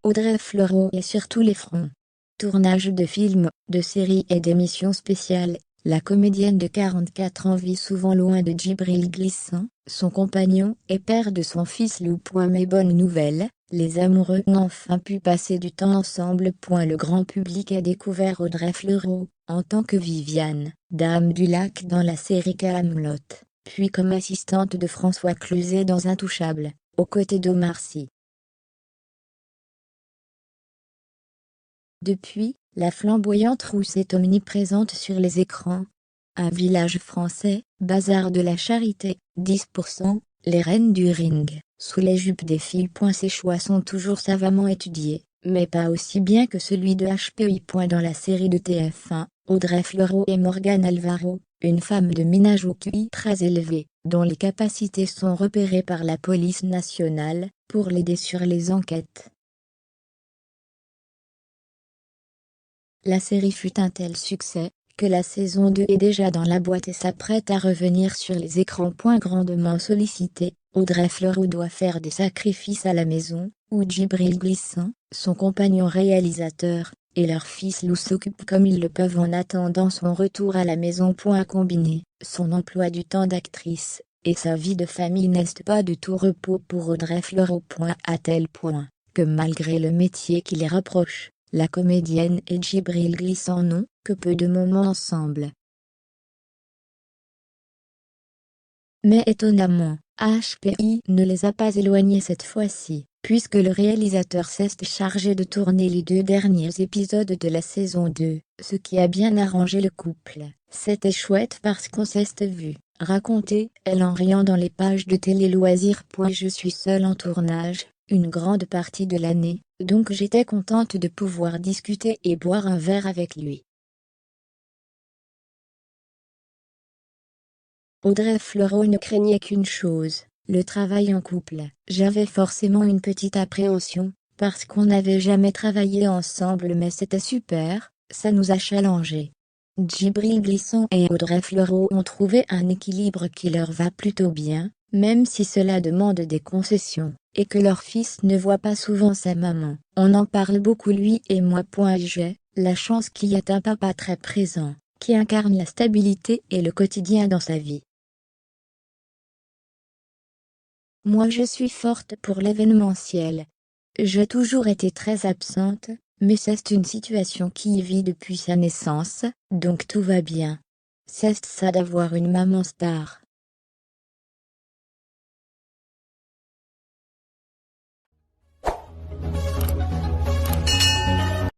Audrey Fleurot est sur tous les fronts. Tournage de films, de séries et d'émissions spéciales, la comédienne de 44 ans vit souvent loin de Djibril Glissant, son compagnon et père de son fils Lou. Mais bonne nouvelle, les amoureux ont enfin pu passer du temps ensemble. Le grand public a découvert Audrey Fleurot, en tant que Viviane, dame du lac dans la série Kaamelott, puis comme assistante de François Cluzet dans Intouchables, aux côtés d'Omar Sy. Depuis, la flamboyante rousse est omniprésente sur les écrans. Un village français, bazar de la charité, 10%, les reines du ring, sous les jupes des filles. Ses choix sont toujours savamment étudiés, mais pas aussi bien que celui de HPI. Dans la série de TF1, Audrey Fleurot et Morgane Alvaro, une femme de ménage au QI très élevé, dont les capacités sont repérées par la police nationale, pour l'aider sur les enquêtes. La série fut un tel succès, que la saison 2 est déjà dans la boîte et s'apprête à revenir sur les écrans. Grandement sollicitée, Audrey Fleurot doit faire des sacrifices à la maison, où Djibril Glissant, son compagnon réalisateur, et leur fils Lou s'occupent comme ils le peuvent en attendant son retour à la maison. Combiné, son emploi du temps d'actrice, et sa vie de famille n'est pas de tout repos pour Audrey Fleurot. À tel point, que malgré le métier qui les rapproche, la comédienne et Djibril Glissant n'ont que peu de moments ensemble. Mais étonnamment, HPI ne les a pas éloignés cette fois-ci, puisque le réalisateur s'est chargé de tourner les 2 derniers épisodes de la saison 2, ce qui a bien arrangé le couple. C'était chouette parce qu'on s'est vu, racontait elle en riant dans les pages de Télé Loisirs. Je suis seule en tournage, une grande partie de l'année, donc j'étais contente de pouvoir discuter et boire un verre avec lui. Audrey Fleurot ne craignait qu'une chose, le travail en couple. J'avais forcément une petite appréhension, parce qu'on n'avait jamais travaillé ensemble, mais c'était super, ça nous a challengés. Djibril Glissant et Audrey Fleurot ont trouvé un équilibre qui leur va plutôt bien, même si cela demande des concessions, et que leur fils ne voit pas souvent sa maman. On en parle beaucoup lui et moi. J'ai la chance qu'il y ait un papa très présent, qui incarne la stabilité et le quotidien dans sa vie. Moi je suis forte pour l'événementiel. J'ai toujours été très absente, mais c'est une situation qui y vit depuis sa naissance, donc tout va bien. C'est ça d'avoir une maman star.